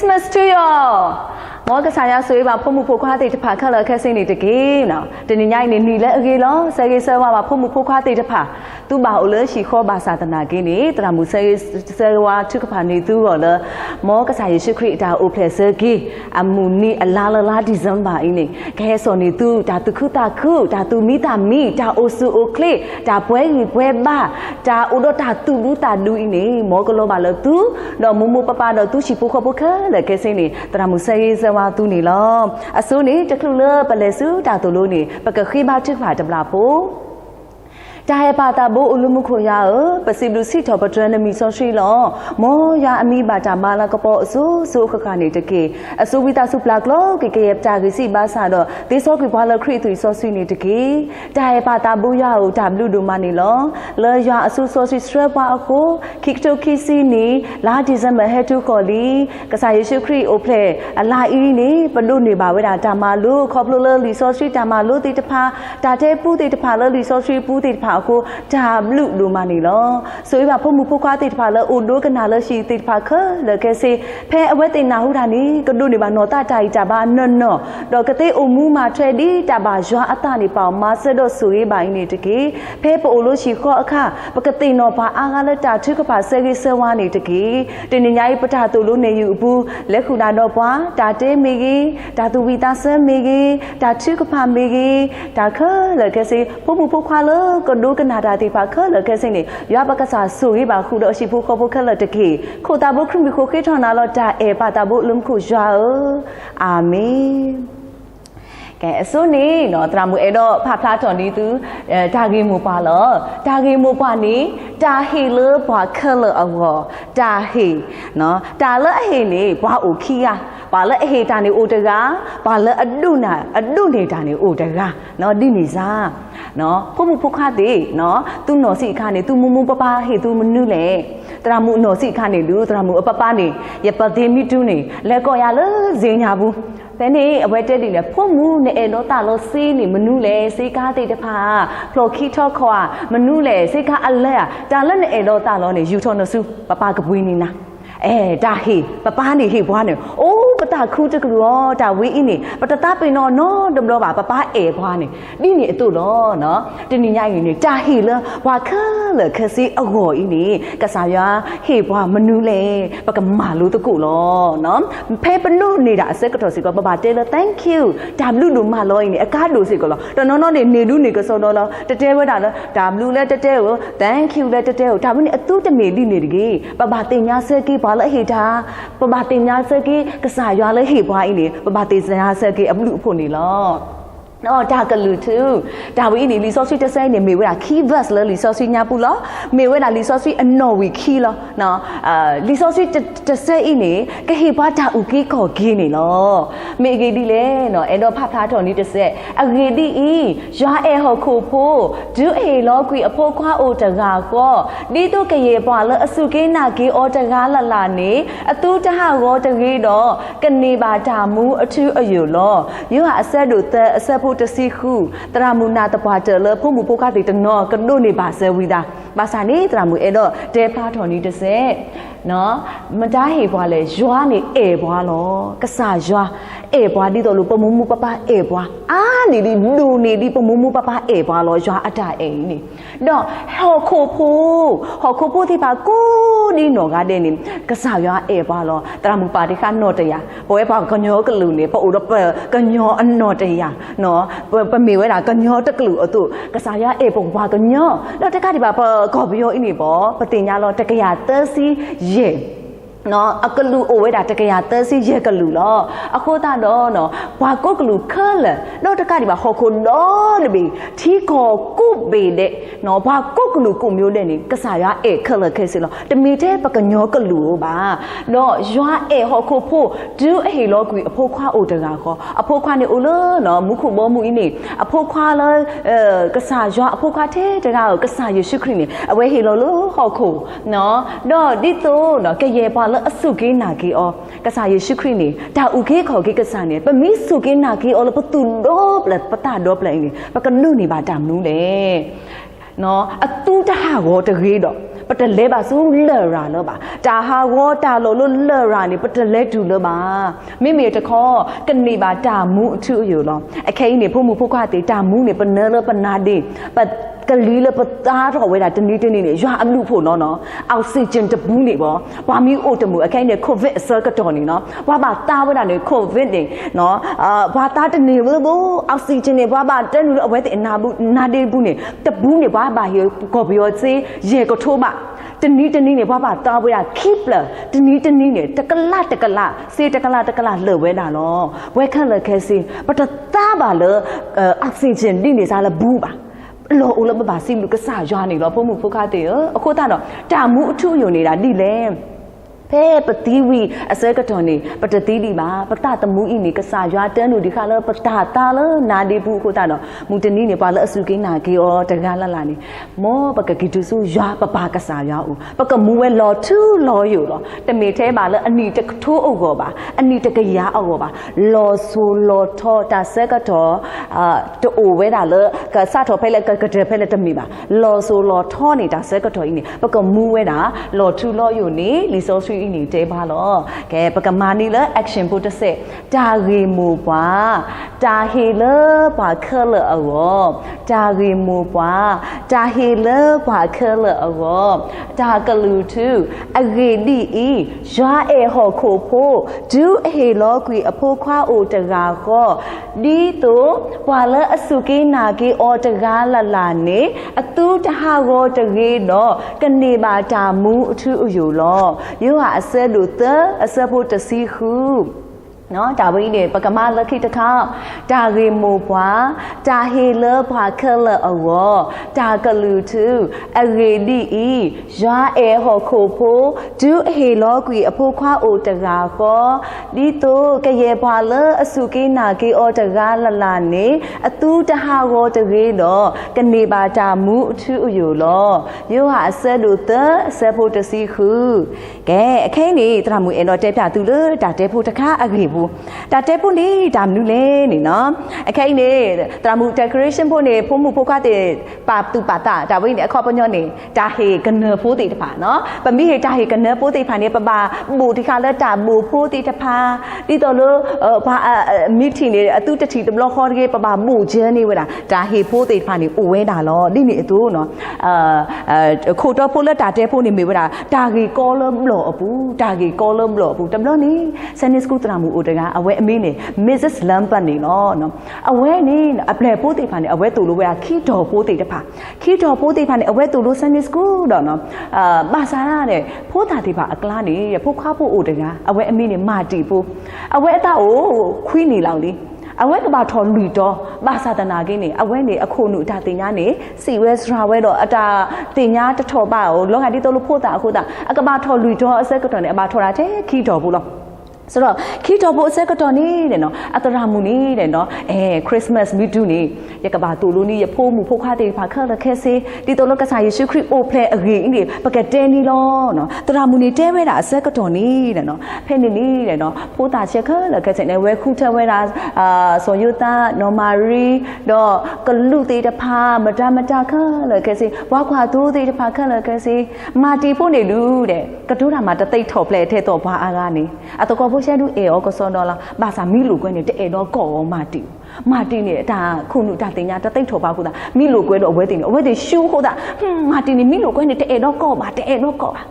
Christmas to you all. Mỗi cái sáng sớm vào phong mục khoa thì phải khơi lại cái sinh nhật kỹ nào. Từ ngày này nghỉ lễ cái đó, sau khi sớm vào phong mục khoa thì phải. Tu bảo lỡ chỉ kho bà sa tana cái này, từ làm một sớm vào trước cái này tu gọi là mỗi cái sáng sớm create ra open sơ kỹ, amuni la December ini. Cái số này tu ta tu mi ta osu okle, ta puai ba, ta udo ta du ini. Mỗi cái lô bà lỡ tu, đó mù papa đó tu chỉ phụ khơi lại cái sinh này, từ làm một sớmว่าตูนี่ล้ออสูนี่จะคลุเลปะเลซูตาตูโลนี่ปะกะขี้บ้าทึกฝ่ายตำลาปูจายปาตาโบอุลุมุโคยาปะสิบลุสิทอปะตรนมีซอชีล้อมอยาอมีบาตามาลากะปอสูขะคานี่ตะเกอสูวิตาสุปลากลอเกเกยบจากิสิบาซาดอติซอกิบวาลคริตุซอซีนี่ตะเกจายปาตาโบยาอุตาบลุดูมานี่ล้อเลยาอสูซอซีสเตรปาอโกคิกโตคิซีนี่ลาดิซมเฮตุคอลีกะสาเยซูคริโอเพลอลาอีนี่ปะลุนี่บาเวดาตามาลุคอปโลเลลิซอซีตามาลุติตะพาตาเทปูติตะพาเลลิซอซีปูติตะพาကိုဒါဘလူဒူမနီလောဆိုရပါဖမှုဖခွားတိတဖာလဲအိုဒိုကနာလဲရှိတိတဖာခလကဲစေဖဲအဝဲတင်နာဟုတာနီကဒုနေပါနော်တာတိုင်ကြပါနော်တော့ကတိအုံမူမှာထွဲဒီတပါရွာအတနေပေါမဆဒဆိုရပိုင်းနေတကေဖဲပိုလို့ရှိခောအခပကတိနော်ပါအာငါလက်တာထုကပါဆဲကြီးဆဲဝါနေတကေတင်ညိုင်းပထတူလို့နေယူဘူးလက်ခုနာတော့ပွားတာတဲမေကြီးတာသူဝီတာဆဲမေကြီးတာထုကပါမေကြီးတာခလကဲစေဖမှုဖခွားလဲကဒုကနာတာတိဖာခလကဲစင်းနေရွာပကစားဆူရပါခုတော့အရှိဖို့ခေါ်ဖို့ခလတကေခိုတာဖို့ခရမီခိုခေထောနာတော့တာအေပါတာဖို့လုံခုရွာအာမင်ကဲအစိုးနေနော်တရာမူအဲ့တော့ဖဖလားတော်ဒီသူဒါဂေမူပါလောဒါဂေမူပါနေတာဟေလဘွာခလအောတာဟေနော်တာလအဟေနေဘွာအိုခီယာပါလအဟေတာနေအိုတကားပါလအဒုနေတာနေအိုတကားနော်ဒီနေစားနော်ဖုံဖုခါတေနော်သူနော်စီခါနေသူမူပပဟေသူမနုလေတရာမူနော်စီခါနေလူတရာမူအပပနေရပတိမီတူနေလဲကောရလဇင်းညာဘူးแต่นี่เอาไว้เด็ดดิเลยพวกมูเนี่ยโลตาโลซีนี่มนุษย์เลยซีกาติดพาพลอคิทอความนุษย์เลยซีกาอะไรอ่ะแต่ละเนี่ยโลตาโลเนี่ยยูทอนสุปะปากระบุยนี่นะดาฮีปะป้านี่ฮีบัวเนี่ยโอ้ปะตาคูจะกลัวดาวิอินี่ปะตาไปนอนเนาะดมรอบ่าปะป้าบัวนี่นี่นี่ตุเนาะเนาะตินี่ใหญ่นี่ดาฮีเลยว่าเลยคซีอโหอีนี่กะสายาฮีบัวมนุษย์เลยปะกะมาลูตะกุเนาะเนาะเพปนุนี่ดาเสกตอสิก็บาเตล thank you ดาบลูดูมาลอยนี่อากาศดูสิก็ลอตอนน้องนี่ดูนี่ก็ซอเนาะตะเตวดาละดาบลูและตะเตว thank you และตะเตวดาบนี่อตุตะเมดินี่ดิปะบาเตญาเสกีပါလဟေတာပပတင်ညာစကေကစားရွာလဟေပွားအင်းနေပပတင်ညာစကေအဘလူဖို့နေလောနော်ဒါကလူတူဒါဝီနေလီဆော့ဆွီတဆိုင်နေမေဝဲတာခီဘတ်လလီဆော့ဆွီညာပူလောမေဝဲတာလီဆော့ဆွီအနော်ဝီခီလောနော်လီဆော့ဆွီတဆိုင်အင်းနေကဟေပါတာဥကေခေါ်ဂင်းနေလောမေဂေဒီလေနော်အဲ့တော့ဖဖားတော်နီတဆက်အဂေဒီအီရွာအဲဟောခိုဖိုးဒူအေလောကွီအဖိုးခွားအိုတကာကောဒီတုကရေပွာလအစုကေနာကေအောတကာလလာနေအတူတဟရောတကေတော့ကနေပါတာမူအထူးအယူလောယူဟာအဆက်တို့အဆက်ဖို့တစီခုတရာမူနာတပွားတယ်လဖုံမူဖိုကတိတနောကဒိုနေပါဆဝီတာဘာသာနေတရာမူအဲ့တော့တဲဖားထော်နီတဆက်နော်မတားဟေပွားလဲရွာနေအေပွားလောကဆာရွာအေပွားဒီတော့လူပမမူပပအေပွားအာနေဒီလူနေဒီပမမူပပအေပွားလောရွာအတအိနေတော့ဟောခိုဖိုးတိပါကိုဒီနော်ကတဲ့နေကဆာရွာအေပွားလောတရာမူပါတိခါနော်တရဘောဲပါကညောကလူနေပို့တော့ကညောအနော်တရနော်ပမေဝဲတာကညောတကလူအတုကဆာရွာအေပုံပါကညောတော့တကတိပါပကော်ဘီယောအင်းနေပေါ့ပတင်ညာလောတကရသစီယေနော်အကလူအိုဝဲတာတကရသစီရဲကလူလောအခုတာတော့နော်ဘာကိုကလူခလတော့တကဒီပါဟောခုတော့လဘီထီကောကုဘေတဲ့နော်ဘာကိုကလူကုမျိုးတဲ့နေကစားရအဲခလခဲစီလောတမီတဲ့ပကညောကလူပါတော့ရွာအဲဟောခုဖို့ဒူအဟေလောကွီအဖိုးခွားအိုတကာခေါ်အဖိုးခွားနေအိုလောနော်မုခုဘောမူအင်းနေအဖိုးခွားလောကစားရွာအဖိုးခွားတဲ့တကာကိုကစားယေရှုခရစ်နေအဝဲဟေလောလို့ဟောခုနော်တော့ဒီတော့နော်ကရေပါအစုကေနာကေအောကဆာယေရှုခရစ်နေဒါဥကေခေါ်ကေကဆာနေပမိစုကေနာကေအောလပတူတော့ပလပတာတော့ပလနေပကနုနေပါတမ်နူးလေနော်အတူတဟာရောတကေတော့ပ but the labor so lera, Taha water lolo lerani, but the lead to leba. Mimi at a call, can neba damu to you long. A cane, Pumu Pukati, Damuni, but Nella Panadi, but ကလေးလည်းပသားတော့ဝဲတာတနေ့တနေ့နဲ့ရွာအမှုဖို့နော်အောက်ဆီဂျင်တပူးနေပေါ့ဘာမီအိုတမှုအခိုင်နဲ့ကိုဗစ်အစကတော်နေနော်ဘာဘာတားဝဲတာနေကိုဗစ်နေနော်ဘာတားတနေဘူးအောက်ဆီဂျင်နေဘာဘာတက်လို့အဝဲတဲ့အနာဘူးနာတေးဘူးနေတပူးနေဘာဘာရေကော်ပြောစေးရေကထိုးမတနည်းတနည်းနဲ့ဘာဘာတားဝဲတာ keep လာတနည်းတနည်းနဲ့တကလစေးတကလလှဝဲတာနော်ဝဲခက်လက်ခဲစေးပတသားပါလေအောက်ဆီဂျင်ဒီနေစားလဲဘူးပါလောဦးလမပါစီလူကစားရွာနေတော့ဖုံမှုဖုခတဲ့အခုတော့တာမှုအထုယုံနေတာဒီလေဖဲပတိဝီအစဲကတော်နေပတတိဒီပါပတတမှုဤနေကစားရွာတန်းတို့ဒီခါလဲပတတာလနာဒီဘူးအခုတော့မူတနီနေပါလဲအစုကိန်းနာကေဩတကလာလာနေမောပကဂီတုစုရွာပပကစားရွာဦးပကမူဝဲလော်2လော်ယူတော့တမေထဲပါလဲအနီတထိုးအုပ်ကောပါအနီတကရာအုပ်ကောပါလော်ဆူလော်ထောတာစဲကတော်တိုဝဲတာလဲကစားတော်ဖဲလဲကတဲ့ဖဲလဲတမီပါလော်ဆူလော်ထောနေတာစဲကတော်ဤနေပကမူဝဲတာလော်2လော်ယူနေလီဆိုဆွီဤနေတဲပါလောကဲပကမာနီလဲ action ပို့တစ်ဆက်တာရီမူပွားတာဟီလဲပါခဲလအောတာရီမူပွားတာဟီလဲပါခဲလအောတာကလူတူအဂေဒီဤရွာအေဟောခိုဖိုဒူအဟေလောကွေအဖိုးခွာအိုတကာခောဒီတိုပွာလဲအစုကိနာကေအောတကာလလာနေအတူတဟာရောတကေတော့ကနေပါတာမူအထူအယူလောယောဟာအစဲလူသအစဖို့တစီခုနော်ဒါဝိနေပကမလခိတခတာရေမိုပွားတာဟေလဘွာခလအောတာကလူတူအရေဒီဤရွာအေဟောခိုဖိုဒူအဟေလောကွေအဖိုးခွာအိုတကာကောဒီတိုကရေဘွာလအစုကိနာကေအောတကာလလာနေအတူတဟာရောတရေတော့ကနေပါတာမူအထူအယူလောယောဟာအစဲလူသအစဖို့တစီခုကဲအခင်းနေတရမူအင်တော့တဲပြသူလေဒါတဲဖို့တခါအဂေဘူးတာတဲဖို့နေဒါမနုလေနေနော်အခင်းနေတရမူ decoration ဖို့နေဖို့မှုဖို့ခတဲ့ပါတူပါတာဒါဝိနေအခေါ်ပညောနေဒါဟေကနေဖို့တိတဖာနော်ပမိဟေဒါဟေကနေဖို့တိဖာနေပပဘူဒီခါလက်တာဘူဖို့တိတဖာဒီတော်လို့ဘာမီတီနေအတူတတီတဘလခေါ်ကြီးပပဘူကျန်းနေဝတာဒါဟေဖို့တိဖာနေအိုဝဲတာလောဒီနေအတူနော်ခိုတော့ဖို့လက်တာတဲဖို့နေမိဝတာဒါဟေကောလမလို့အပူဒါဟေကောလမလို့အပူတဘလနေစနေစကူတရမူအိုတကအဝဲအမင်းနေ Mrs. Lampan နေနော်အဝဲနေအပလက်ဖို့တိဖာနေအဝဲတူလို့ဝဲခီတော်ဖို့တိတဖာခီတော်ဖို့တိဖာနေအဝဲတူလို့စနေစကူတော့နော်ပါစာရတဲ့ဖို့တာတိဖာအကလားနေဖို့ခါဖို့အိုတကအဝဲအမင်းနေမာတီဖို့အဝဲအတာကိုခွီးနေလောက်လေအဝဲကဘာထော်လူတော့ဘာသာတနာကင်းနေအဝဲနေအခုနုအတာတင်ညာနေစီဝဲစရာဝဲတော့အတာတင်ညာတထော်ပါကိုလောကတိတော်လို့ဖို့တာအခုတာအကဘာထော်လူတော့အစက်ကတော်နေအဘာထော်တာတဲ့ခီတော်ဘူးလို့ဆိုတော့ခီတော်ဖို့အစက်ကတော်နေတယ်နော်အတရာမူနေတယ်နော်ခရစ်စမတ်မီတူနေရကဘာတူလို့နေရဖိုးမှုဖိုးခါတဲ့ဖာခက်လက်ခဲစေဒီတော်လို့ကစားယေရှုခရစ်အိုဖလေအဂေအင်းဒီပကတဲနီလောနော်တရာမူနေတဲဝဲတာအစက်ကတော်နေတယ်နော်ဖဲနေနေတယ်နော်ဖိုးတာချက်ခက်လက်ခဲစနေဝဲခုထဝဲတာဆိုယူတာနော်မာရီတော့ကလူသေးတဖာမတမတခက်လက်ခဲစေဝါခွာသိုးသေးတဖာခက်လက်ခဲစေမာတီဖို့နေလူတဲ့ကတိုးတာမှာတသိပ်ထော်ဖလေထဲတော့ဘာအားကနေအတကောဖို့ရှဲလူအေအောကစောနော်လားဘာသာမီလူကွဲနေတဲ့တော့ကောမာတီနေဒါခုနုဒါတင်ညာတသိပ်ထော်ပါခုတာမီလူကွဲတော့အဝဲတင်နေအဝဲတင်ရှူးခုတာမာတီနေမီလူကွဲနေတဲ့တော့ကောပါတဲ့တော့ကောပါ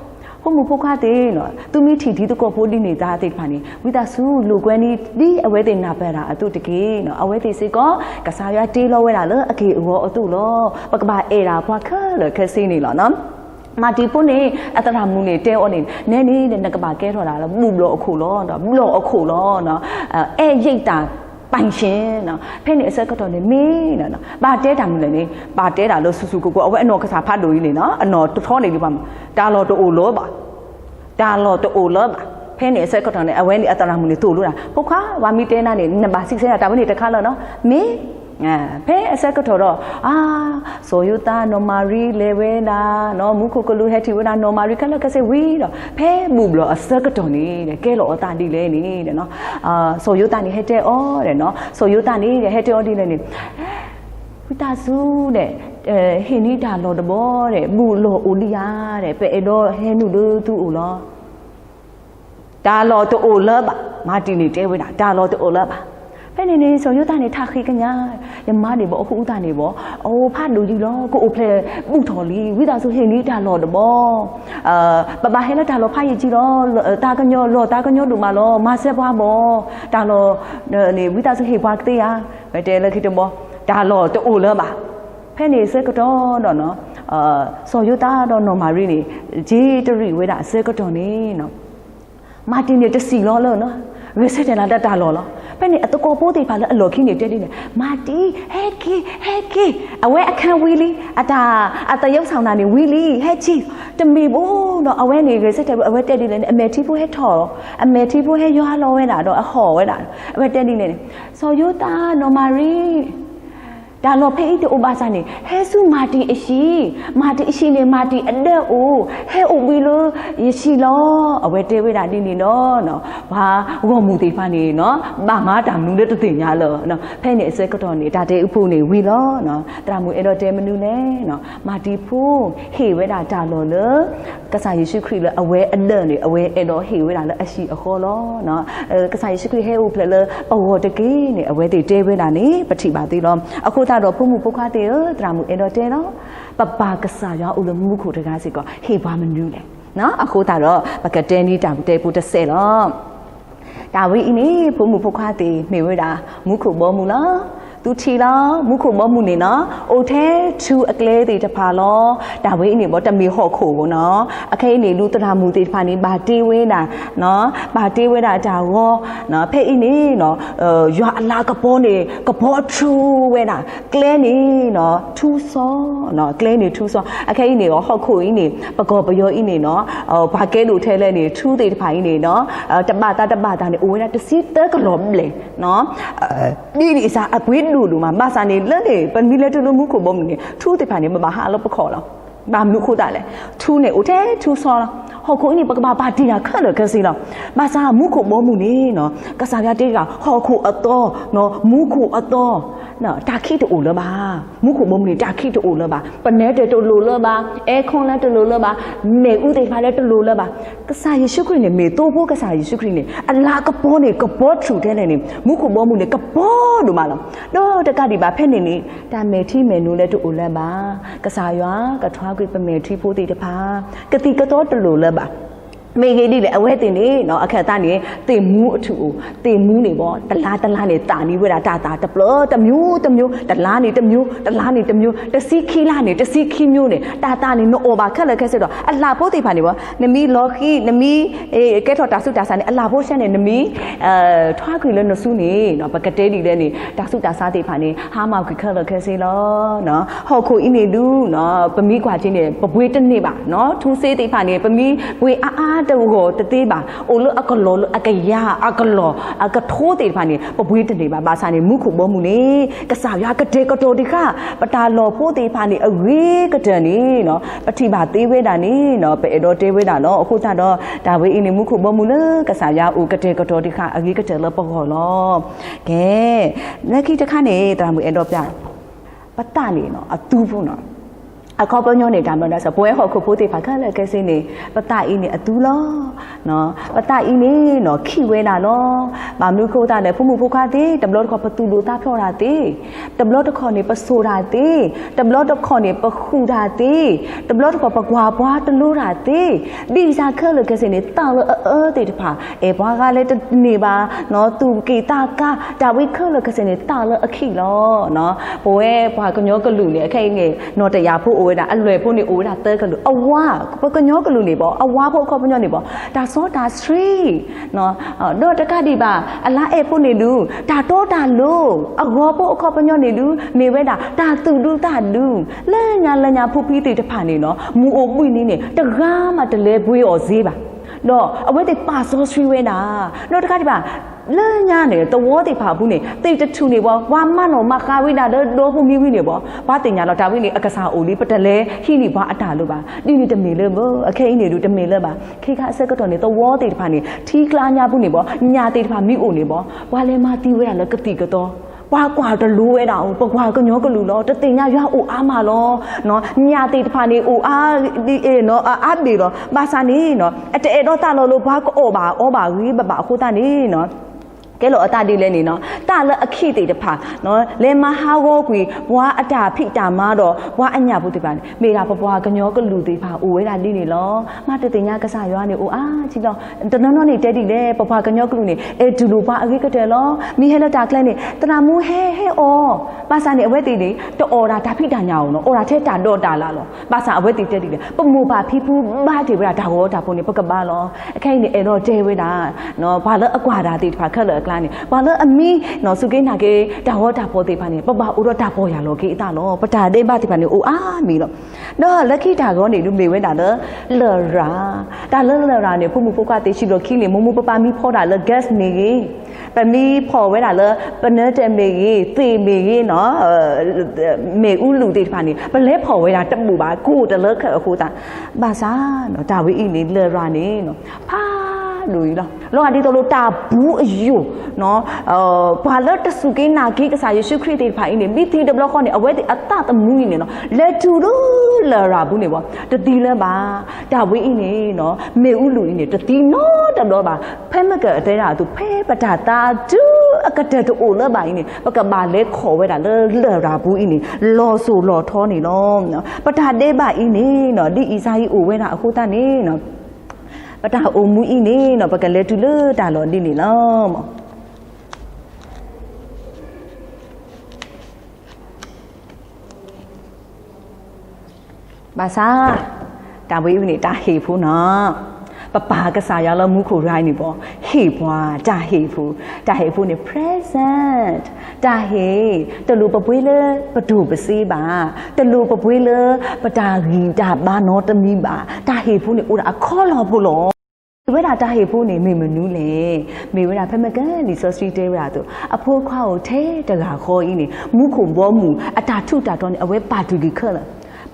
ဟိုမဖို့ခါတဲ့နော်သူမီထီဒီတကောဖို့ဒီနေတာတဲ့ဖာနေဝိသဆူလူကွဲနေဒီအဝဲတင်နာပဲတာအတုတကေနော်အဝဲတင်စေကောကစားရတေးလောဝဲတာလေအကေအောအတုလောပကဘာအေရာဘွားခါလေခက်စင်းနေလောနော်မာတီပုန်နေအတရာမူနေတဲအော်နေနဲနေတဲ့နကဘာကဲထော်တာလားမူလောအခုလောနော်မူလောအခုလောနော်ရိတ်တာပိုင်ရှင်နော်ဖဲနေအစကတော့နေမင်းနော်ဘာတဲတာမလဲနေဘာတဲတာလို့ဆူဆူကိုအဝဲအနော်ကစားဖတ်လို့ကြီးနေနော်အနော်ထောနေပြီပါဒါလောတိုလောပါဒါလောတိုလောပါဖဲနေအစကတော့နေအဝဲနေအတရာမူနေတူလို့တာဟုတ်ခါဝါမီတဲနာနေနဘာစစ်စဲတာဝနေတခါလောနော်မင်းဖဲအစက်ကတော်တော့ဆိုယူတာနော်မာရီလေဝဲနာနော်မူခိုကလူဟက်တီဝဲနာနော်မာရီကလကစေဝီတော့ဖဲဘူဘလအစက်ကတော်နေတဲ့ကဲလောအတာဒီလဲနေတယ်နော်ဆိုယူတာနေဟက်တဲ့အော်တဲ့နော်ဆိုယူတာနေတဲ့ဟက်တဲ့အော်ဒီလဲနေဝ วิตาสู้เด็เฮนี่ดาลอดบอเด็บูลอโอลียาเด็เปเอโดเฮนูดูตูโอลอดาลอตโอเลบะมาตินี่เตเวดาดาลอตโอเลบะဖဲနေနေဆိုရွတ်တာနေထားခိကညာယမနေဘောအခုဥတာနေဘောအိုဖတ်လူကြီးလောကိုအိုဖလေပုထော်လီဝိတာဆိုဟင်းလေးတာလော်တဘောပပဟဲလက်တာလောဖတ်ရကြီးလောတာကညောလောတာကညောဒူမလောမဆက်ပွားဘောတာလောနေဝိတာဆိုဟေပွားကတဲ့ရဘယ်တဲလက်ခိတဘောတာလောတိုးလောပါဖဲနေစကတော့တော့နော်ဆိုရွတ်တာတော့နော်မာရီနေဂျီတရီဝိတာစကတော့နေနော်မာတင်နေတစီလောလောနော်ဝိစတဲ့လာတတာလောလောဖဲနေအတကောပိုးတေပါလဲအလော်ခင်းနေတက်နေမာတီဟဲကီအဝဲအခန်းဝီလီအတာအတရုပ်ဆောင်တာနေဝီလီဟဲချီတမီဘူးတော့အဝဲနေဝိစတဲ့အဝဲတက်နေလေအမေတီဘူးဟဲထော်အမေတီဘူးဟဲရွာလောဝဲတာတော့အဟော်ဝဲတာအဝဲတက်နေနေဆိုယိုတာနော်မာရီဒါလောဖေးတူဘာစာနေဟဲဆုမာတီအရှိနေမာတီအတဲ့အိုဟဲအိုဘီလိုရရှိလောအဝဲတဲဝဲတာတင်းနေနော်ဘာဝမူတေဖာနေနော်ဘာငါတာမနူတဲ့တင်ညာလောနော်ဖဲနေအစကတော့နေတာတဲဥဖို့နေဝီလောနော်တရာမူအဲ့တော့တဲမနူနဲ့နော်မာတီဖူဟေဝဲတာဒါလောလကဆာယေရှုခရစ်လအဝဲအတဲ့နေအဝဲအဲ့တော့ဟေဝဲတာလအရှိအခေါ်လောနော်ကဆာယေရှုခရစ်ဟဲအိုဖလလပဝတကေနေအဝဲတေတဲဝဲတာနေပတိပါသေးလောအခုတော့ဖုံမှုပုခါတေတရာမှုအဲ့တော့တဲနော်ပပကဆာရောဥလမှုခုတကားစီကဟေဘာမနူးလေနော်အခုတော့ပကတဲနီတာတဲပူတစ်ဆဲတော့ဒါဝိအင်းနေဖုံမှုပုခါတေမေဝဲတာမုခုဘောမူလားသူချီလောမုခုဘောမှုနေနော်အိုထဲချူအကလေးတေတဖာလောဒါဝိအနေဘောတမီဟော့ခိုကိုနော်အခဲနေလူတရာမူတေတဖာနေဘာတေးဝဲတာနော်ဘာတေးဝဲတာဒါဝေါနော်ဖဲအင်းနေနော်ရွာအလာကဘောနေကဘောချူဝဲတာကလဲနေနော်ထူစောနော်ကလဲနေထူစောအခဲနေရောဟော့ခိုအင်းနေပကောပယောအင်းနေနော်ဘာကဲလို့ထဲလဲနေထူတေတဖာအင်းနေနော်တပတာနေအိုဝဲတာတစီတဲကလောမလေနော်ဒီဒီအစားအပွေးလူမှာမဆာနေလက်နေပန်မီလက်တလူမှုကိုဘောမနေထူးတေဖာနေမဟာလို့ပခေါ်လောဘာမှုခိုးတာလဲထူးနေဦးတဲ့ထူးစောလားဟောကိုအင်းပကဘာတီတာခက်လို့ကစီလောမဆာမှုခိုဘောမှုနေနော်ကစားပြတေးကဟောခိုအတော်နော်မှုခိုအတော်နော်တာခိတူလပါမှုခိုဘောမှုနေတာခိတူလပါပနဲတဲ့တူလပါအဲခွန်လက်တူလပါမေဦးတေဖာလက်တူလပါကစားယေရှုခရစ်နေမေတိုးဖို့ကစားယေရှုခရစ်နေအလာကပေါ်နေကပေါ်ထူတဲ့နေမှုခိုဘောမှုနေကပေါ်တို့မလားတော့တကတိပါဖက်နေနေတာမေထီမေနူလက်တူလက်ပါကစားရွာကထွားခွေပမေထီဖို့တေတဖာကတိကတော့တူလပါမေကြီးဒီလေအဝဲတင်နေနော်အခက်သားနေတင်မူးအထူတင်မူးနေပေါ့တလားနေတာနီးဝဲတာတာတပလတမျိုးတလားနေတမျိုးတစီခီလာနေတစီခီမျိုးနေတာနေနော်အော်ပါခက်လက်ခက်စတော့အလှဖို့တေဖာနေပေါ့နမီလော်ခီနမီကဲထော်တာဆုတာစာနေအလှဖို့ရှက်နေနမီထွားခွေလဲနဆူနေနော်ပကတဲဒီလဲနေတာဆုတာစာတေဖာနေဟာမောက်ခက်လက်ခက်စေလောနော်ဟော်ခိုအင်းနေလူနော်ပမီကွာချင်းနေပပွေးတနေ့ပါနော်ထူးစေးတေဖာနေပမီပွေအားတူကိုတသေးပါအိုလအကလောအကရအကလောအကထိုးတေဖာနေပပွေးတနေပါဘာစာနေမှုခုဘောမှုနေကစားရကတဲ့ကတော်ဒီခပတာလောဖို့တေဖာနေအဝေးကတန်နေနော်ပတိပါသေးဝဲတာနေနော်ပေတော်တေးဝဲတာနော်အခုတော့ဒါဝေးအင်းနေမှုခုဘောမှုလေကစားရဦးကတဲ့ကတော်ဒီခအကြီးကတဲ့လပခေါ်လောကဲလက်ခိတခနေတာမှုအဲ့တော့ပြပတနေနော်အတူဘူးနော်အခေါ်ပညောနေတာမလားဆိုပွဲဟောခုဖို့တေဖာခက်လက်ကဲစင်းနေပတအင်းနေအတူလောနော်ပတအင်းနေနော်ခိဝဲတာနော်ဘာမလို့ခိုးတာလဲဖုမှုဖုခါတေတဘလော့ခေါ်ပတူလိုတာဖော်တာတေတဘလော့ခေါ်နေပဆိုတာတေတဘလော့ခေါ်နေပခူတာတေတဘလော့ခေါ်ပကွာဘွားတလို့တာတေဒီစားခက်လက်ကဲစင်းနေတာလောတေတဖာအေဘွားကလည်းနေပါနော်သူကေတာကဒါဝိခက်လက်ကဲစင်းနေတာလောအခီလောနော်ပွဲဘွားကညောကလူနေအခိုင်ငယ်နော်တရားဖို့အိုးတာအလွယ်ဖို့နေအိုးတာတဲကလူအဝါပကညောကလူနေပေါ့အဝါဖို့ခေါ်ပညောနေပေါ့ဒါစောတာစထရီနော်တော့တကတိပါအလားအေဖို့နေလူဒါတော့တာလို့အဂေါ်ဖို့ခေါ်ပညောနေလူနေဝဲတာဒါသူလူတာလူလဲညာဖူဖီးတေတဖာနေနော်မူအိုပွိနေနေတကားမှတလဲပွေးော်ဈေးပါတော့အဝဲတေပါစောစထရီဝဲတာတော့တကတိပါလဲညာနေတဝေါတေဖာဘူးနေတိတ်တထူနေပေါ့ဝါမနော်မခါဝိတာတော့ဖူမီဝိနေပေါ့ဘာတင်ညာတော့ဒါဝိနေအကစားအိုလေးပတလဲဟိနေဘာအတာလို့ပါဒီနေတမေလဲဘောအခဲနေလို့တမေလဲပါခေခအဆက်ကတော့နေတဝေါတေတဖာနေထီကလာညာဘူးနေပေါ့ညာတေတဖာမိအိုနေပေါ့ဝါလဲမတီဝဲတာလဲကတိကတော့ ว่ากว่าจะรู้ไว้ดาวปกว่าก็ย้อนก็รู้ล้อจะตีน่าย่าอูอามาล้อเนาะญาติพานีอูอาดีเนาะอาบีล้อบาซานีเนาะแต่เอโดตาล้อลูว่าก็โอบาวีบะคูตานีเนาะကဲလို့အတားဒီလဲနေနော်တာလအခိတိတဖာနော်လေမဟာဝကွေဘွာအတာဖိတာမတော့ဘွာအညာဘူးတိပါမေရာဘွာကညောကလူတိဖာအိုဝဲတာလိနေလောမတတင်ညာကဆရွာနေအိုအာချီလောတနနော်နေတဲတိလေဘွာကညောကလူနေအဲဒူလိုပါအကိကတဲလောမိဟဲလတာကလဲနေတနာမူဟဲအောပါစာနေအဝဲတိနေတောတာဒါဖိတာညာအောင်နော်အော်တာထဲတာတော့တာလာလောပါစာအဝဲတိတဲတိလေပမူပါဖိဖူးဘာတိဗရာဒါဟောတာပုံနေပကပါလောအခိုင်နေအဲ့တော့တဲဝဲတာနော်ဘာလဲအကွာတာတိတဖာခက်လဘာလဲအမီနော်စုကိနာကေတာဟောတာပေါ်သေးပါနေပပဦးတော့တာပေါ်ရလောကေအတာလောပတာဒေးပါတိပါနေအိုအာမီလောတော့လက်ခိတာကောနေလူမေဝဲတာလဲလရာတာလဲရာနေဖုမှုပုကတေရှိလို့ခိလေမမပပမီဖောတာလဲ gas နေကေပမီဖော်ဝဲတာလဲပနတဲမေကေသေမေကေနော်မေဦးလူတေပါနေပလဲဖော်ဝဲတာတက်မှုပါကိုတလဲခက်အခုတာဘာသာနော်ဒါဝိဤနေလရာနေနော်ဖာလူလောလောကဒီတော့တာဘူးအယူနော်ဘာလဲတဆုကိနာကိကစားယေရှုခရစ်တေဖိုင်နေမိသီတဘလခေါနေအဝဲတိအတတမူနေနော်လက်တူလို့လာရာဘူးနေပေါ့တတိလဲပါတာဝေးနေနော်မေဦးလူနေတတိနော်တတော့ပါဖဲမကအတဲတာသူဖဲပတာတာဒူအကတဲ့တူလဲပါနေပကပါလဲခေါ်ဝဲတာလဲလာရာဘူးနေလောဆိုလောထောနေနော်ပတာတေးပါနေနော်ဒီအီစာကြီးအိုဝဲတာအခုတနေနော်ပတာအိုမူဤနေနော်ပကလဲတူလဲတာလောဒီနေလောဘာသာတာဝေးဦးနေတာဟေဖူးနော်ပပကစားရလမှုခိုရိုင်းနေပေါ့ဟေပွားတာဟေဖူးနေ present တာဟေတလူပပွေးလေပဒုပစီပါတလူပပွေးလေပတာဂီတာဘာနောတမီပါတာဟေဖူးနေဦးတာအခေါ်လောဘူးလောဝဲတာတာဟေဖို့နေမေမနူးလေမေဝဲတာဖက်မကန်လီဆိုစထရီတဲဝဲတာသူအဖိုးခွားကိုထဲတကာခေါ်ဤနေမူခုဘောမူအတာထုတာတော့နေအဝဲပါတူကြီးခက်လာ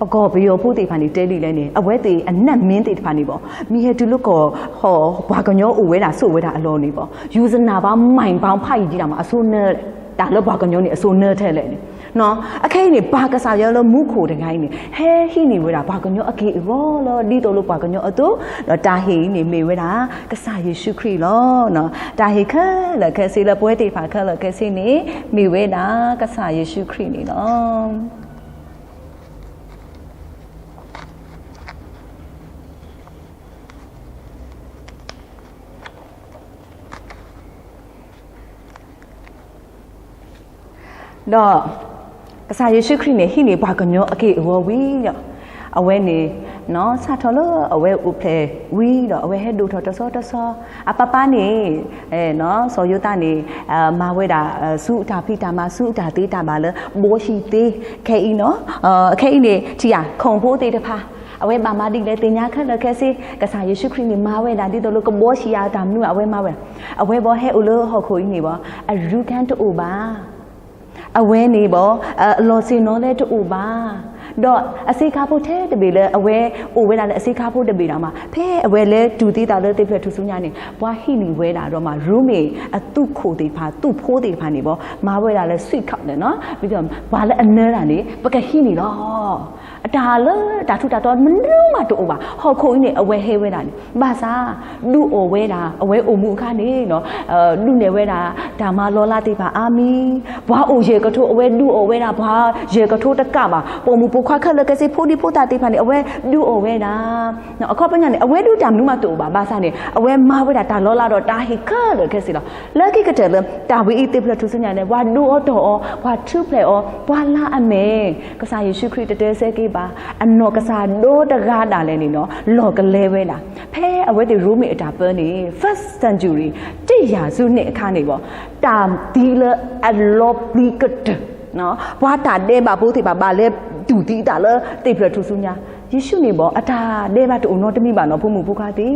ပကောဘယောဖို့တေဖာနေတဲလီလဲနေအဝဲတေအနက်မင်းတေဖာနေပေါ့မိဟဲတူလုကောဟောဘာကညောအိုဝဲတာဆိုဝဲတာအလောနေပေါ့ယူဇနာပါမိုင်ပေါင်းဖိုက်ကြီးတာမှာအဆိုးနဲဒါလောဘာကညောနေအဆိုးနဲထဲလဲနော်အခိုင်နေဘာကစားရလို့မူခိုတကိုင်းနေဟဲဟိနေဝဲတာဘာကညောအကေရောလောဒီတော်လို့ဘာကညောအတူတာဟိနေမေဝဲတာကစားယေရှုခရစ်လောနော်တာဟိခလကစီလပွဲတေဖာခလကစီနေမေဝဲတာကစားယေရှုခရစ်နေနော်တော့ကစားယေရှုခရစ်နေဟိနေဘာကညောအကေအဝဝီတော့အဝဲနေနော်ဆာထော်လို့အဝဲဥဖလေဝီတော့အဝဲဟဲဒူထော်တဆောအပပနေနော်စောယုတာနေမာဝဲတာစုတာဖိတာမစုတာသေးတာပါလေဘိုးရှိသေးခဲဤနော်ခဲဤနေချီရခုံဖို့သေးတဖာအဝဲပါမတိလေတင်ညာခက်လခဲစီကစားယေရှုခရစ်နေမာဝဲတာဒီတော့လို့ကဘောရှိရတာမနုအဝဲမာဝဲအဝဲဘောဟဲဥလို့ဟော်ခိုကြီးနေဘောအရူကန်တူပါအဝဲနေပေါ့လော်စင်နော်လဲတူပါတော့အစိခါဖို့ထဲတပေလဲအဝဲအိုဝဲလာလဲအစိခါဖို့တပေတာမှာဖဲအဝဲလဲဒူသေးတာလဲတိဖက်ထူဆူညာနေဘွာဟိနီဝဲတာတော့မှာ roommate အတုခိုသေးဖာသူ့ဖိုးသေးဖာနေပေါ့မားဝဲတာလဲဆွိခောက်တယ်နော်ပြီးတော့ဘာလဲအနဲတာနေပကဟိနီတော့အတာလဲတာထူတာတော့မနူးမတူပါဟော်ခုံနေအဝဲဟဲဝဲတာနေဘာသာဒူအိုဝဲတာအဝဲအိုမှုခါနေနော်လူနေဝဲတာဒါမှလောလာသေးဖာအာမီဘွာအိုရေကထိုးအဝဲဒူအိုဝဲတာဘွာရေကထိုးတကပါပုံမူပခွာခက်လကစီဖိုဒီဖိုတာတေဖာနေအဝဲဒူအိုဝဲတာနော်အခါပညာနေအဝဲဒူတမ်နူးမတူပါဘာသာနေအဝဲမာဝဲတာဒါလောလာတော့တာဟိခါလကစီလောလက်ကီကတဲ့တာဝီအီတေဖလထူစညာနေဘွာဒူအော်တော့ဘွာထူပလေအောဘွာလာအမေကစားယေရှုခရစ်တဲဆဲကေပါအနော်ကစားဒိုတကားတာလဲနေနော်လော်ကလဲဝဲတာဖဲအဝဲတေရူမီအတာပန်းနေ first century တိရာစုနှစ်အခါနေပေါ့တာဒီလအလောပလီကတ်နော်ဘွာတာတဲပါဘိုးတေပါပါလဲတူတီတာလဲတေဖလထူဆူညာယေရှုနေပေါ့အတာတဲပါတူနော်တမိပါနော်ဖုံမှုဖုခါတီ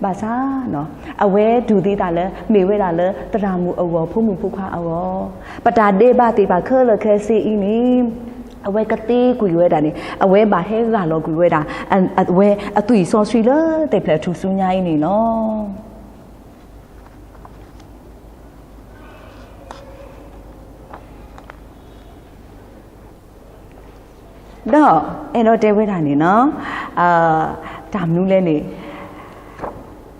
ဘာသာနော်အဝဲဒူသေးတာလဲမေဝဲတာလဲတရာမူအဝဖုံမှုဖုခါအဝပတာတဲပါတေပါခဲလခဲစီအီနီအဝဲကတိကွေဝဲတာနေအဝဲဘာဟဲကလောကွေဝဲတာအဝဲအသွေဆော်ဆွေလဲတေဖလထူဆူညာနေနော် đó em nói đây với thằng này nó làm nu lên này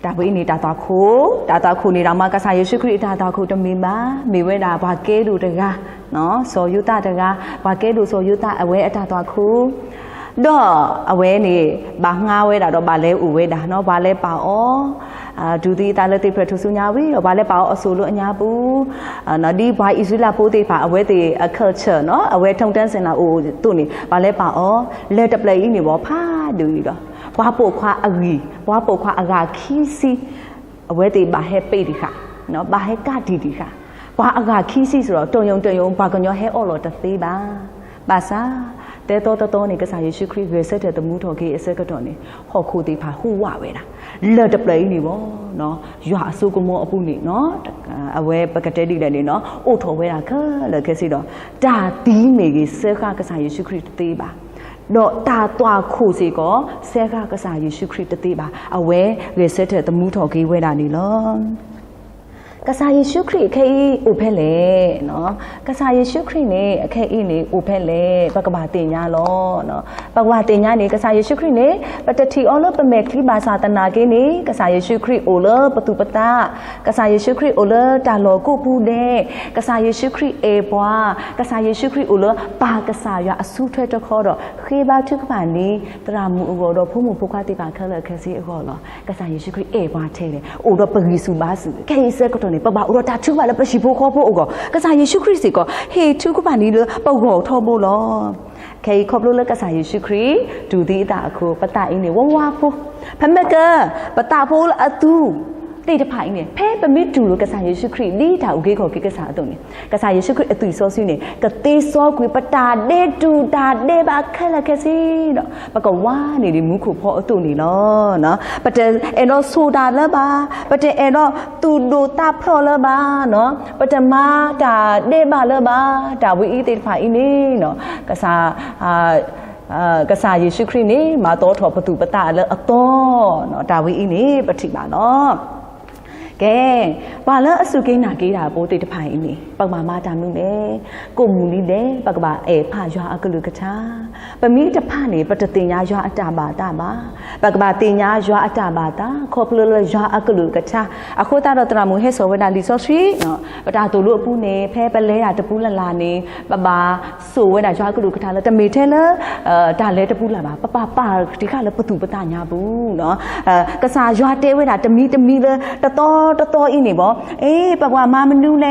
đã với này đã tao khô này làm mà cái sai Yesu Christ đã tao khô cho mình với đã bà kê đủ được ra nó so yu ta được ra bà kê đủ so yu ta ở với đã tao khô đó ở với này bà ngao với đã đó bà lê u với đã nó bà lê bảo chú đi ta lên tìm phải thu số nhà với bà lê bảo ở số lượng nhà bu nó đi bà Israel bu thì phải ở với thì culture nó ở với thông tin là u tụi này bà lê bảo lên tập lấy này bỏ phá được đó qua bộ khoa agri qua bộ khoa aga khí si ở với thì bà happy đi cả nó bà hay cả đi cả qua aga khí si rồi tôi dùng bà còn nhớ hết ở rồi tập tí bà saแต่ตัวนี่ก็สายเยซูคริสต์เวสเตอร์ตมูทอกีเอเซก็ตัวนี่หอกคูตีพาหูว่าเวล่ะเลิศดับเลยนี่บ่เนาะอยู่หาสู้ก็มัวอปุนี่เนาะเอาไว้ปกติดีเลยนี่เนาะโอ้ทอเวล่ะก็เลยแค่สิดอตาตีเมกีเซค่าก็สายเยซูคริสต์ตีบ่าดอตาตัวคู่สิก็เซค่าก็สายเยซูคริสต์ตีบ่าเอาไว้เวสเตอร์ตมูทอกีเวล่ะนี่เนาะกษัตริย์เยซูคริสต์แค่อุเพเลเนาะกษัตริย์เยซูคริสต์เนี่ยแค่นี่อุเพเลปกบาติญาโลเนาะปกบาติญาเนี่ยกษัตริย์เยซูคริสต์เนี่ยปฏิทินอลปเมคลิบาศาสนาเกนี่กษัตริย์เยซูคริสต์โอเลปตุปตากษัตริย์เยซูคริสต์โอเลตาโลกุปูเดกษัตริย์เยซูคริสต์เอปวากษัตริย์เยซูคริสต์โอเลปากษัตริย์ยาอสุเทตะคอดอขีบาทุกบานี้ตรามูอุโกดอผู้มุผู้ควาติบาเคลเคซีอุโกลอกษัตริย์เยซูคริสต์เอปวาเทเลโอดอปริสุบาสแค่เซก็ปะอุรตาทุกวันแล้วประชิบุข้อพวกก็กษัตริย์เยซูคริสต์ก็เฮทุกวันนี้เลยปะหัวทอบุลอแค่ขอบรู้เลยกษัตริย์เยซูคริสต์ดูดีตาคูปะตาอินี่ว้าพูพันเมกปะตาพูละอตูตีจะผ่านเนี่ยเพ่เป็นมิตรดูกษัตริย์เยซูคริสต์ดีถ้าโอเคขอคิดกษัตริย์ตรงนี้กษัตริย์เยซูคริสต์ตุยโซซิเนี่ยกตีโซกุยปะตาเดดูตาเดบาแค่ละแค่สิเนาะปะก็ว่านี่ดิมุขพอตัวนี้เนาะปะเจเอโนโซดาละบาปะเจเอโนตูดูตาพรละบาเนาะปะเจมาตาเดบาละบาตาวิอิติผ่านอินี่เนาะกษัตริย์กษัตริย์เยซูคริสต์นี่มาโตถอประตูปะตาละอโตเนาะดาวิอินี่ปฏิบัติเนาะแกว่าแล้วสุกินากีดาโปติตะไผนี่ปักมามาตามนึงเด้กุมูนี่เด้ปักบาพายาอกะลุกะชาปะมีตะพะนี่ปะตะติญญายาอตาบาตาบาปักบาติญญายาอตาบาตาขอพลลยาอกะลุกะชาอะโคตาดอตรามูเฮโซเวดาลิซอสรีเนาะปะตาตุลุอปูนี่แพ้ปะเลดาตะปูละลานี่ปะบาโซเวดายาอกะลุกะทาละตะเมเทละตาเลตะปูละบาปะปาติคะละปะตุปะตาญาบูเนาะกะสายาเตเวดาตะมีละตะตออินี่บ่ปะว่ามามันดูแล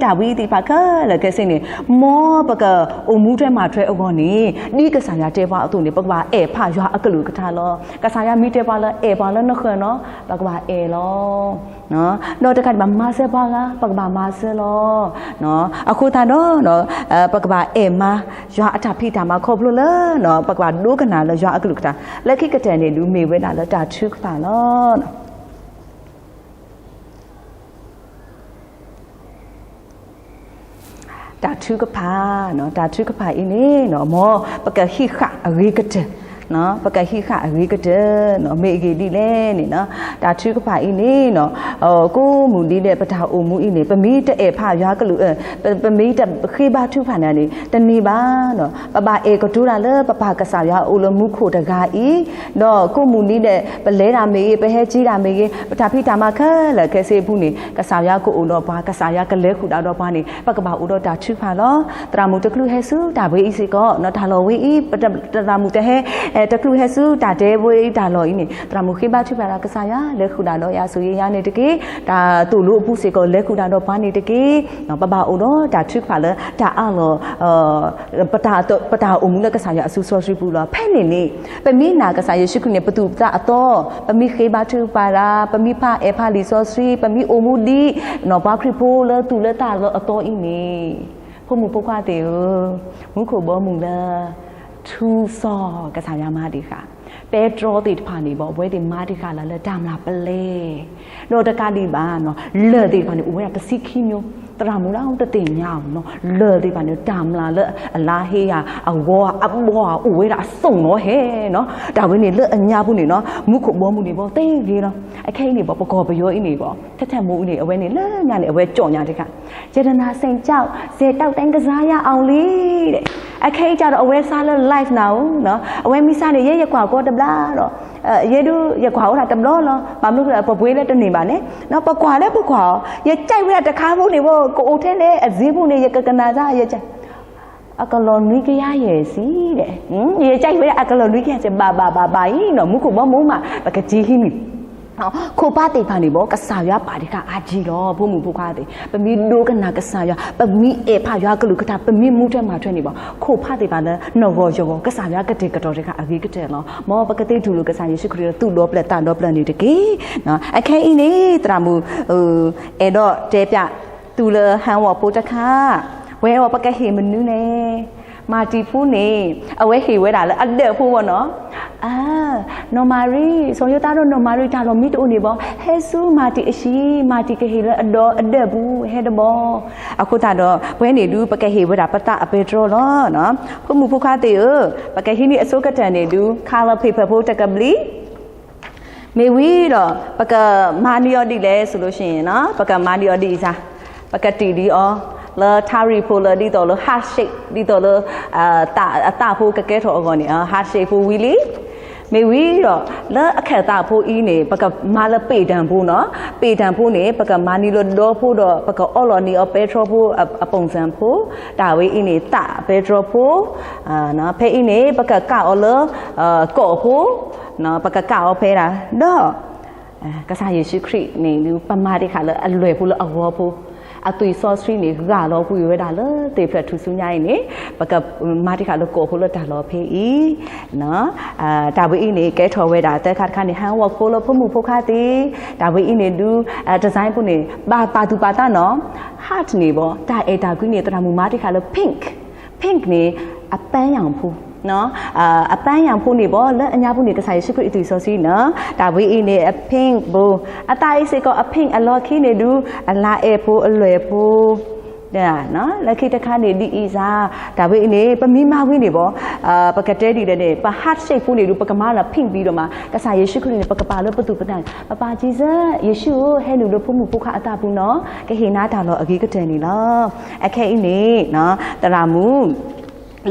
ดาวิติปะคะละแกสินี่มอปะกะอมูแท้มาแท้อกอนี่ดีกะสายาเตบาอตุนี่ปะว่าพายาอกะลุกะทาลอกะสายามีเตบาละบาละนะคะเนาะปะว่าลอเนาะโนตะกันบามาเซบากะปะว่ามาเซลอเนาะอะโคตาเนาะปะว่ามายาอตาพิตามาขอบลุละเนาะปะว่าดูกันนาละยาอกะลุกะทาละคิกะแตนี่ดูเมเวดาละตาทึกตาเนาะตาทุกพาเนาะตาทุกพาอีนี่เนาะมอปะกะฮิขะอริกะเตเนาะปะกะฮิขะอริกะเตเนาะเมกีดีเลนี่เนาะตาทุกพาอีนี่เนาะกูมูดีเนี่ยปะทาโอมูอีนี่ปะมีตะพายากะลุปะมีตะခိบาทุพานานี่ตะนีบาเนาะปะบาเอกะตุราเลปะปากะสายาโอลมุโคตะกาอีเนาะกูมูนี่เนี่ยปะเลราเมปะเฮจีราเมปะทาพิตามาคะละแกเซผู้นี่กะสายากูโอเนาะบากะสายากะเลขุดาดอปานี่ปะกะบาโอดอตาทุพาลอตรามุตะคลุเฮซูตาเวอีสิก็เนาะทาโลเวอีปะตรามุตะเฮตะคลุเฮซูตาเดเวอีตาโลอีนี่ตรามุခိบาทุพาละกะสายาเลขุดาดอยาสุยานี่ตะกีตาตุลุผู้สิก็เลขุดาดอปานี่ตะกีเนาะปะบาโอดอตาทุพาละตาอะโลปะตาโอมุละกะสายาอสุซอสิปูลอแพ่นี่ปะมีนากะสายาชิคุเนี่ยปะตุตะอโตปะมีခိบาทุพาละปะมีพาพาลิซอสิปะมีโอมุดีเนาะบาคริโพละตุละตาละอโตอีนี่พวกมุพวกว่าเตอมุขบ่มุละทูซอกะสายามาดิค่ะเปโตรติดผ่านนี่บ่เวติมาดิค่ะละดามลาเปเลโนตะกาลีบาเนาะเลติผ่านนี่อุเวตะสิคิโยตรามูลาตะติญาเนาะเลติผ่านนี่ดามลาละอลาเฮียอวออับวออุเวตะส่งเนาะเฮเนาะดาเวนี่เลอัญญาผู้นี่เนาะมุขบ่มุนี่บ่เตดีเนาะไอ้แค่นี่บ่ประกอบประโยชน์อีนี่บ่แท้ๆมูนี่เอาไว้นี่เลญานี่เอาไว้จ่อญาดิค่ะเจตนาเซงเจ้าเสตอกแตงกะซายาเอาลีเด้ အခဲကြတော့အဝဲစားလဲ live နော်နော်အဝဲမိစားနေရဲကွာကောတပလားတော့ရဲတို့ရကွာဟုတ်တာတပလို့လောဘာလို့လဲပပွေးလဲတနေပါနဲ့နော်ပကွာလဲပကွာရဲကြိုက်ဝဲတခါဖို့နေဖို့ကိုအိုထဲလဲအစင်းဖို့နေရကကနာစားရဲကြိုက်အကလောနွေးကြရရဲ့စီတဲ့ရဲကြိုက်ဝဲအကလောနွေးကြစဘာနော်မုခုဘမုံမှာပကကြီးဟင်းခိုပါတေဖာနေဘောကဆာရပါဒီကအာကြီးတော့ဘုံမှုဖုခါတေပမီဒိုကနာကဆာရပမီအေဖာရကလူကတာပမီမူတဲ့မှာထွက်နေဘောခိုဖာတေပါလဲနော်ဘောရောကဆာရကတေကတော်တဲ့ကအဂီကတဲ့နော်မောပကတိဒူလူကဆာယေရှုခရစ်သူ့လောပလက်တာလောပလက်နေတကေနော်အခဲအင်းနေတရာမူအဲ့တော့တဲပြသူလဟန်ဝပိုတခါဝဲဝပကဟေမနူးနေမာတီဖူးနေအဝဲဟေဝဲတာလဲအတဲ့ဖူးဘောနော်နော်မာရီဆိုရတာတော့နော်မာရီတာလို့မိတူနေဘောဟဲဆူမာတီအရှိမာတီကဟေလဲအတော်အတဲ့ဘူးဟဲ့တဘောအခုတာတော့ဝဲနေလူပကဟေဝဲတာပတအပေထရိုလောနော်ဖုမှုဖုခါတေပကဟိနီအစိုးကတန်နေလူခါလဖေဖဖို့တကပလီမေဝီတော့ပကမာနီယော်ဒီလဲဆိုလို့ရှိရင်နော်ပကမာနီယော်ဒီစားပကတီဒီအောလာတာရီဖိုလာဒီတော့လဟာရှိတ်ဒီတော့လတာဖိုကကဲထောအကောနေဟာရှိတ်ဖိုဝီလီမေဝီတော့လာအခက်တာဖိုအီးနေပကမာလပေတံဖိုနော်ပေတံဖိုနေပကမာနီလိုဒေါ်ဖိုတော့ပကအော်လော်နီအပေထရိုဖိုအပုံစံဖိုတာဝေးအင်းနေတာပေထရိုဖိုနော်ဖဲအင်းနေပကကော်လောကော့ဖိုနော်ပကကောက်ဖဲတာတော့ကစားယေရှုခရစ်နေလူပမာတိခါလအလွယ်ဖိုလအဝေါ်ဖိုအသွေးဆော့စထရီနေကတော့ပူရတာလေတေဖက်ထူဆူညိုင်းနေပကမာတိခါလကိုဖိုလတာလောဖေးဤနော်ဒါဝေးအင်းနေကဲထော်ဝဲတာတက်ခါခါနေဟန်ဝက်ဖိုလဖမှုဖုခါတီဒါဝေးအင်းနေလူဒီဇိုင်းပုနေပါတူပါတာနော် heart နေပေါ့ဒါအေတာကွင်းနေတရမူမာတိခါလ pink နေအပန်းရောင်ဖူနော်အပန်းရောင်ဖူနေပေါ့လက်အညာဖူနေကစားရရှိခွအတူဆောစီနော်ဒါဝေးအင်းနေအ pink ဘူအတားအိစေကအ pink အလော်ခီနေလူအလာအေဖူအလွယ်ဖူတဲ့နော်လက်ခိတခါနေဒီအီစာဒါဝေးနေပမီမာဝင်းနေပေါ့ပကတဲဒီတဲ့ပ heart shape ဖူနေလူပကမာလာ pink ပြီးတော့မှကစားရရှိခွနေပကပါလို့ပတူပတန်ပပါဂျီဇာယေရှုဟဲလူလို့ဖူမှုဖုခအတာဘူးနော်ကဟေနာတာလို့အဂီကတဲ့နေလားအခဲအင်းနေနော်တရာမူ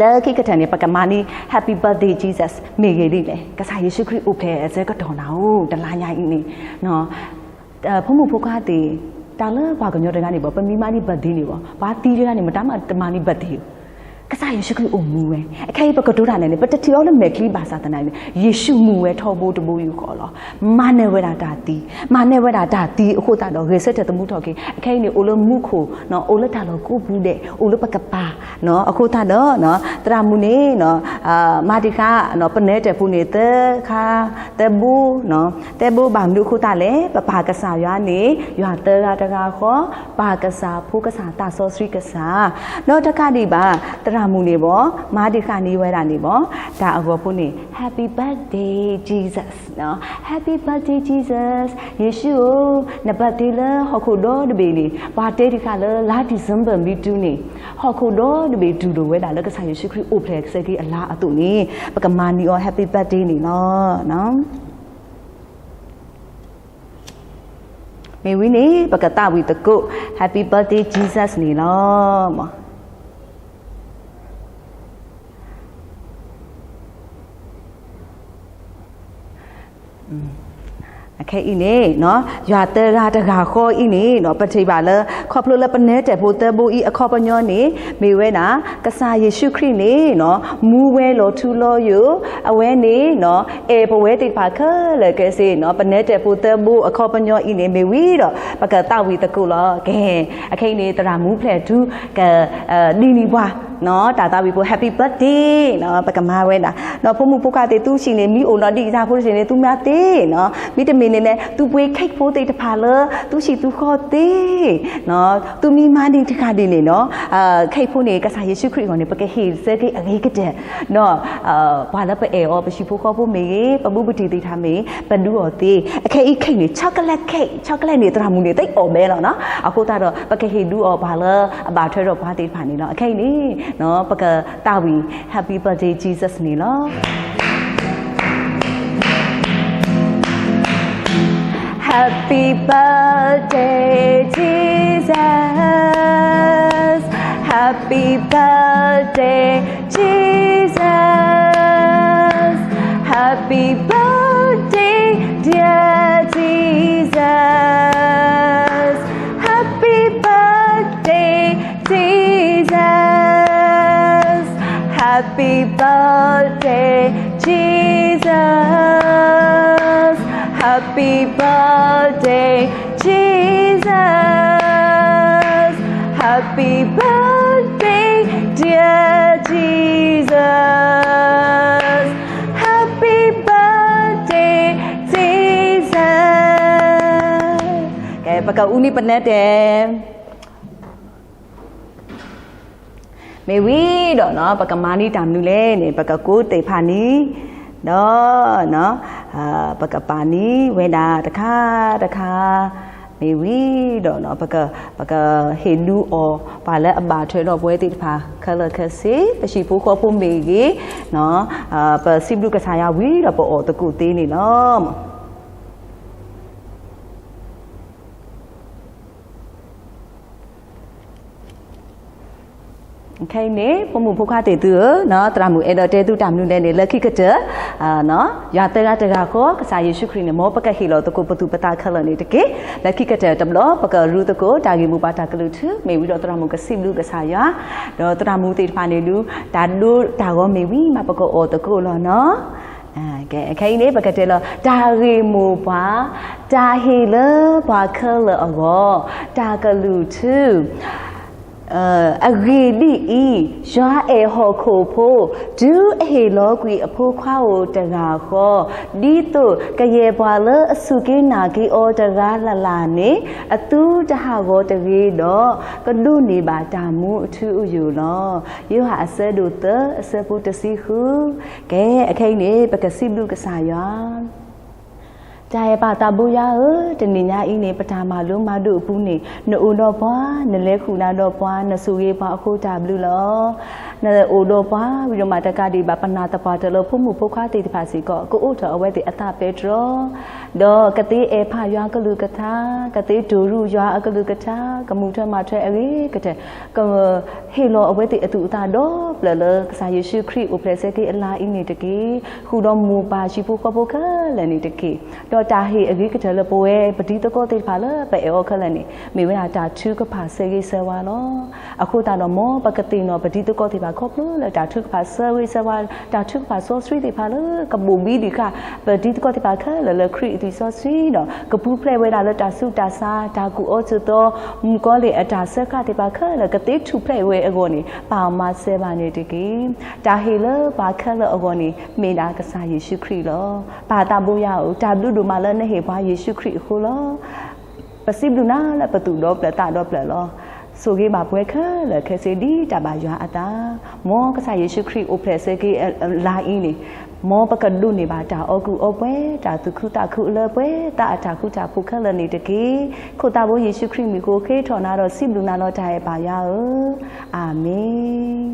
လဲခိကတန်နေပကမာနီ Happy birthday Jesus မေဂေလိလေကစားယေရှုခရစ်ဥဖဲအစကတော်နာဦးတလာညာင်းနေနော်ဖုံမှုဖုခါတေတာလဲဘာကညောတကနေပေါ့ပမီမာနီ birthday နေပေါ့ဘာတီးရကနေမတမတမာနီ birthdayကစားယေရှုခရစ်အမူပဲအခဲပကတိုးတာနဲ့ပတတီရောလမဲကလီဘာသာတနိုင်ယေရှုမူပဲထော်ဖို့တမိုးယူခေါ်လောမာနေဝဲတာတာတီအခုတာတော့ရေစက်တဲ့တမှုထော်ကေအခဲနေအိုလမှုခိုနော်အိုလတာလောကိုဘူးတဲ့အိုလပကပါနော်အခုတာတော့နော်တရာမူနေနော်မာတီခါနော်ပနေတဲ့ဖူနေတဲ့ခါတဲ့ဘူးနော်တဲ့ဘူးဘာမျိုးခုတာလဲပပါကစားရွာနေရွာတဲကတကာခေါ်ပါကစားဖူကစားတာဆောစရီကစားနော်တခါဒီပါတရာမူနေပေါ့မာဒီခါနေဝဲတာနေပေါ့ဒါအကောဖုန်နေ Happy birthday Jesus နော် Happy birthday Jesus ယေရှုနဘတ်တေလဟခုတော့တပေနေဘာတေဒီခါလလာဒီဇမ်ဘာမီတူနေဟခုတော့တပေဒူလိုဝဲတာလကစားယေရှုခရစ်အိုဖလက်စကေအလားအတုနေပကမာနီအော Happy birthday နေနော်မေဝီနေပကတာဝီတကု Happy birthday Jesus နေနော်မခဲအင်းနေနော်ရွာတဲကတကာခေါ်အင်းနေနော်ပထိပါလခေါပလိုလပနေတဲ့ဖိုတဲဘူအီအခေါပညောနေမေဝဲနာကစားယေရှုခရစ်နေနော်မူဝဲလောထူလောယအဝဲနေနော်အေဘဝဲတိပါခလေကဲစေနော်ပနေတဲ့ဖိုတဲဘူအခေါပညောအင်းနေမေဝီတော့ပကတဝီတကုလောကဲအခိနေတရာမူဖလက်တူကဒီနီဘွားနော်တာတာဝီပို Happy birthday နော်ပကမာဝဲတာနော်ဖုံမှုပုကတဲ့သူရှင်နေမိအိုနော်ဒီစားဖို့ရှင်နေသူများသေးနော်မိတမင်းနေလဲသူပွေးခိတ်ဖို့တိတ်တဖာလသူရှိသူခေါ်သေးနော်သူမိမနေတခါဒီနေနော်ခိတ်ဖို့နေကစားယေရှုခရစ်ကိုနေပကဟေစကေအလေးကတဲ့နော်ဘာလပအေအောပရှိဖို့ခေါ်ဖို့မေပမှုပတိတိထားမေပနူော်သေးအခဲအိခိတ်နေချောကလက်နေတရာမူနေတိတ်အော်မဲလောနော်အခုတော့ပကဟေဒူအော်ဘာလအဘာထွဲတော့ဘာတိဖာနေလောအခဲနေနော်ပကတာဝီ Happy birthday Jesus နေလော Happy birthday Jesus Happy birthday Jesus. Happy birthday, dear Jesus. Happy birthday, Jesus. Happy birthday, Jesus. Happy birthday, Jesus. Happy birthday, dear Jesus. Happy birthday, Jesus. Okay, pakai uni penat Maybe đó nó bác cầm mani tam nu lên này bác cố tây pani đó nó bác cầm pani về đà đặc ha maybe đó nó bác Hindu or bà lẽ bà chơi đó với tây pha color kasi bác sĩ phụ khoa phụ mì gì nó bác sĩ du cái sai à vi đó bộ tây cụ tây này nó cái này,ผมพูดข้าเต๋อเนาะตรามุเอเดอร์เตตุตามนู่นเนี่ยเลิกขี้กระเจเนาะยาเตระก็กษาเยซูคริสต์เนี่ยมอปะกะฮิโลตะโกปตุปตาคัลนี่ตะเกเลิกขี้กระเจตำล้อปะกะรูตะโกตากิมุปาตากะลุทึเมวิดอตรามุกะสิบลูกษายาเนาะตรามุติฟาเนลูตาดูตาก็เมวิมาปะกะออตะโกลอเนาะแกใครนี่ปะกะเตลอตาเรมูปาตาเฮเลปาคัลอโกตากะลุทึagreedi ya e ho kho pho du e lo kwi apho khwa o taga kho di to kaye bwa le asuke na ki o taga la ne atu ta ha go tagi do ka du ni ba ta mu thu yu lo yu ha ase do te ase pu ta si khu ke akai ni pa ka si lu ka sa yaใจป่าตาบุยาจะนิยาอีนี่ปฐามาลุมาดูปูนี่นอูดอปวานเลคูนาดอปวานสุเยปาโคจาบลูลอนอูดอปวาวิโรมาตกาดีบาปนาตปาเตลพุ่มพุคาติภาษีก็กูอุทเอาไว้ติอัตตาเปโตรดอกติเอพายากลือกะทากติดูรูยาอกลือกะทากมูเทมาเทอรีกะเทก็เฮโลเอาไว้ติอตุตาดอเปลกษาเยซูคริสต์อุเพเสกิอลาอีนี่ตะกีคูดอมูปาชิพุกะโปกะเลนี่ตะกีตาเฮอริกะเทลโปเอปฏิตะโกติพาเลไปเอโอคะเลนี่มีเวลาตาทุกะพาเซกิเซวาลออะโคตาดอมอปกติเนาะปฏิตะโกติพาครบเลยตาทุกะพาเซวิเซวาตาทุกะพาโซสรีติพาเลกะบูบีดิค่ะปฏิตะโกติพาคะเลคริติโซสรีเนาะกะบูเพลเวลาเลตาสุตาซาตากูโอจุโตมุกอเลอะตาเซกะติพาคะเลกะติทุเพลเวอโกนี่ปามาเซบานี่ติกีตาเฮเลปาคะเลอโกนี่เมดากะษาเยซูคริสต์ลอปาตาบุยาอุตาบลุดูมาเลเนเฮบาเยซูคริสต์โคลอปะสิบลูนาและประตูดอปละตาดอปละลอสุเกบาป่วยคะและเคเซดีตาบายาอะตามอกะษาเยซูคริสต์โอเพเซเกลาอีนี่มอปะกะดุนี่บาตาออกูออเวตาตุคุตาคุเลเวตาอะตาคุตาพุคะเลนี่ตะกีโคตาโบเยซูคริสต์มีโกเคทอนาดอสิบลูนาลอตาเอบายาอาเมน